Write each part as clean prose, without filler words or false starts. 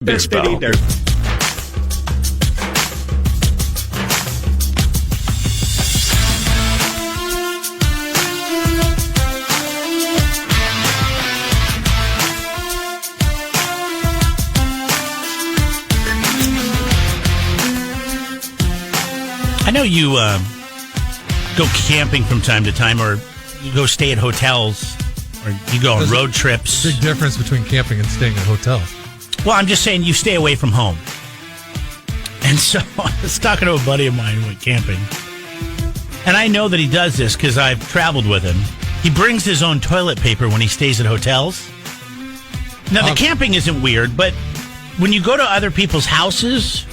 Baseball. I know you go camping from time to time, or you go stay at hotels, or you go on road trips. Big difference between camping and staying at hotels. Well, I'm just saying you stay away from home. And so I was talking to a buddy of mine who went camping. And I know that he does this because I've traveled with him. He brings his own toilet paper when he stays at hotels. Now, the camping isn't weird, but when you go to other people's houses,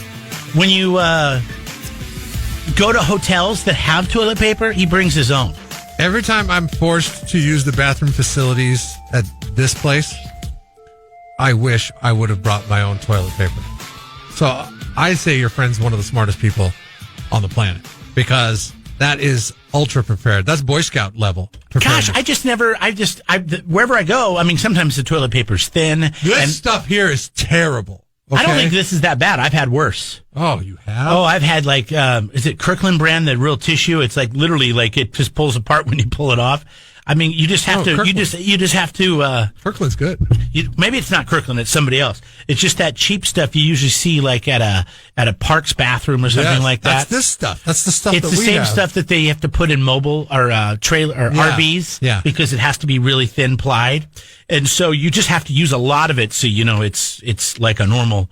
when you go to hotels that have toilet paper, he brings his own. Every time I'm forced to use the bathroom facilities at this place, I wish I would have brought my own toilet paper. So I say your friend's one of the smartest people on the planet, because that is ultra prepared. That's Boy Scout level preparedness. Gosh, wherever I go, I mean, sometimes the toilet paper's thin. This stuff here is terrible. Okay? I don't think this is that bad. I've had worse. Oh, you have? Oh, I've had is it Kirkland brand, the real tissue? It's like literally like it just pulls apart when you pull it off. I mean, you just have to. Kirkland. You just have to. Kirkland's good. Maybe it's not Kirkland; it's somebody else. It's just that cheap stuff you usually see like at a park's bathroom or something like that. That's this stuff. That's the stuff. It's the same stuff that they have to put in mobile or trailer or RVs. Yeah. Because it has to be really thin plied, and so you just have to use a lot of it. So it's like a normal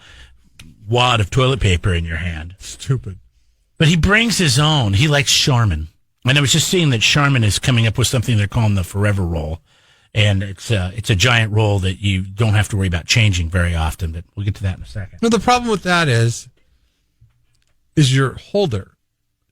wad of toilet paper in your hand. Stupid. But he brings his own. He likes Charmin. And I was just seeing that Charmin is coming up with something they're calling the Forever Roll. And it's a giant roll that you don't have to worry about changing very often. But we'll get to that in a second. No, the problem with that is your holder.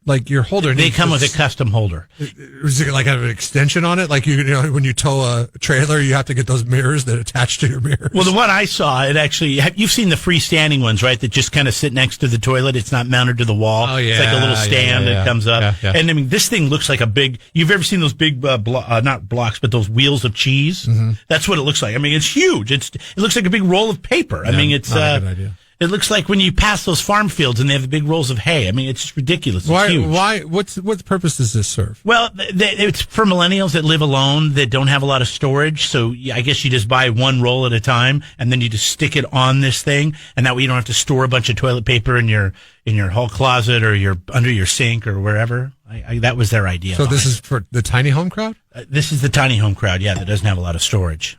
Like your holder. They come with a custom holder. Is it like have an extension on it? Like you know, when you tow a trailer, you have to get those mirrors that attach to your mirrors. Well, the one I saw, you've seen the freestanding ones, right? That just kind of sit next to the toilet. It's not mounted to the wall. Oh, yeah. It's like a little stand that comes up. Yeah. And I mean, this thing looks like a big, you've ever seen those big, not blocks, but those wheels of cheese? Mm-hmm. That's what it looks like. I mean, it's huge. It looks like a big roll of paper. I mean, it's, not a good idea. It looks like when you pass those farm fields and they have the big rolls of hay. I mean, it's just ridiculous. It's huge. Why? What purpose does this serve? Well, it's for millennials that live alone, that don't have a lot of storage. So I guess you just buy one roll at a time, and then you just stick it on this thing, and that way you don't have to store a bunch of toilet paper in your hall closet or under your sink or wherever. That was their idea. So this is for the tiny home crowd? This is the tiny home crowd, yeah, that doesn't have a lot of storage.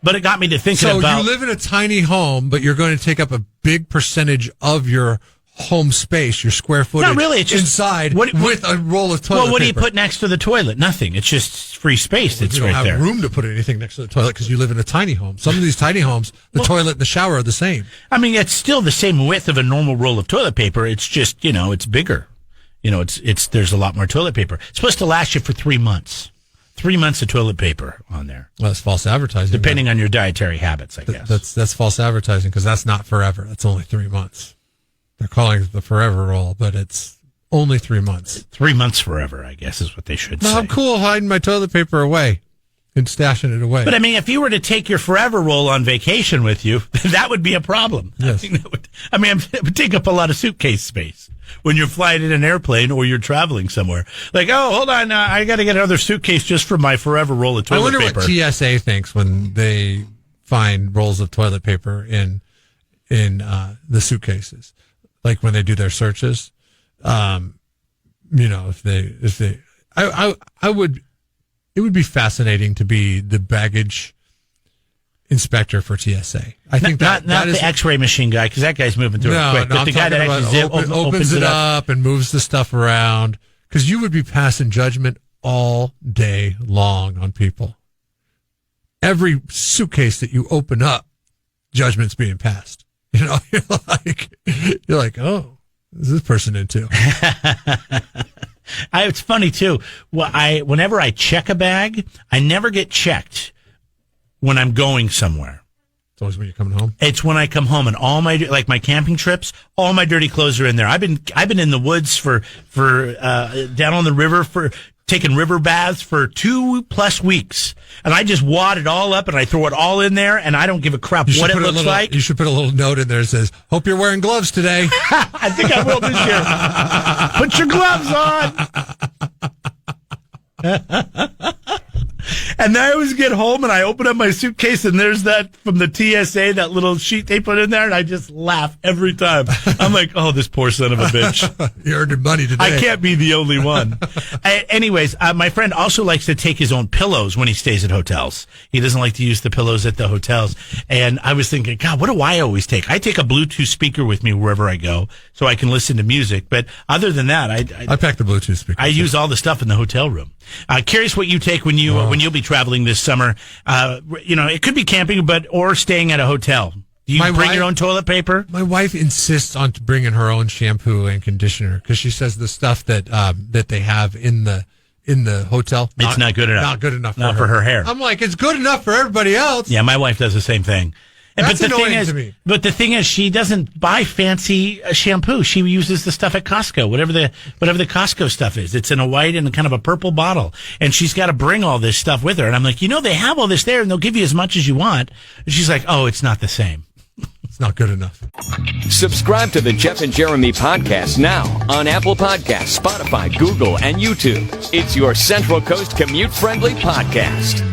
But it got me to thinking about... So you live in a tiny home, but you're going to take up a big percentage of your home space, your square footage. Not really, it's just... inside with a roll of toilet paper. Well, what do you put next to the toilet? Nothing. It's just free space that's right there. You don't have room to put anything next to the toilet because you live in a tiny home. Some of these tiny homes, the toilet and the shower are the same. I mean, it's still the same width of a normal roll of toilet paper. It's just, it's bigger. There's a lot more toilet paper. It's supposed to last you for 3 months. 3 months of toilet paper on there. Well, that's false advertising. Depending on your dietary habits, I guess. That's false advertising because that's not forever. That's only 3 months. They're calling it the Forever Roll, but it's only 3 months. 3 months forever, I guess, is what they should say. I'm cool hiding my toilet paper away and stashing it away. But I mean, if you were to take your Forever Roll on vacation with you, that would be a problem. Yes. It would take up a lot of suitcase space when you're flying in an airplane or you're traveling somewhere. Like, oh, hold on, I got to get another suitcase just for my Forever Roll of toilet paper. I wonder what TSA thinks when they find rolls of toilet paper in the suitcases, like when they do their searches. It would be fascinating to be the baggage inspector for TSA. I think not the X-ray machine guy, because that guy's moving through it quick. But the guy that actually opens it up and moves the stuff around, because you would be passing judgment all day long on people. Every suitcase that you open up, judgment's being passed. You're like, oh, what's this person into? It's funny too. Whenever I check a bag, I never get checked when I'm going somewhere. It's always when you're coming home. It's when I come home, and all my camping trips, all my dirty clothes are in there. I've been in the woods for down on the river for taken river baths for 2+ weeks. And I just wad it all up and I throw it all in there, and I don't give a crap what it looks like. You should put a little note in there that says, hope you're wearing gloves today. I think I will this year. Put your gloves on. And then I always get home and I open up my suitcase and there's that from the TSA, that little sheet they put in there, and I just laugh every time. I'm like, oh, this poor son of a bitch. You earned your money today. I can't be the only one. Anyways, my friend also likes to take his own pillows when he stays at hotels. He doesn't like to use the pillows at the hotels. And I was thinking, God, what do I always take? I take a Bluetooth speaker with me wherever I go so I can listen to music. But other than that, I pack the Bluetooth speaker. I use all the stuff in the hotel room. Curious what you take when you'll be traveling this summer. It could be camping, or staying at a hotel. Do you bring your own toilet paper? My wife insists on bringing her own shampoo and conditioner because she says the stuff that they have in the hotel, it's not good enough. Not good enough. Not for her hair. I'm like, it's good enough for everybody else. Yeah, my wife does the same thing. That's annoying to me. But the thing is, she doesn't buy fancy shampoo. She uses the stuff at Costco, whatever the Costco stuff is. It's in a white and kind of a purple bottle, and she's got to bring all this stuff with her. And I'm like, they have all this there, and they'll give you as much as you want. And she's like, oh, it's not the same. It's not good enough. Subscribe to the Jeff and Jeremy podcast now on Apple Podcasts, Spotify, Google, and YouTube. It's your Central Coast commute-friendly podcast.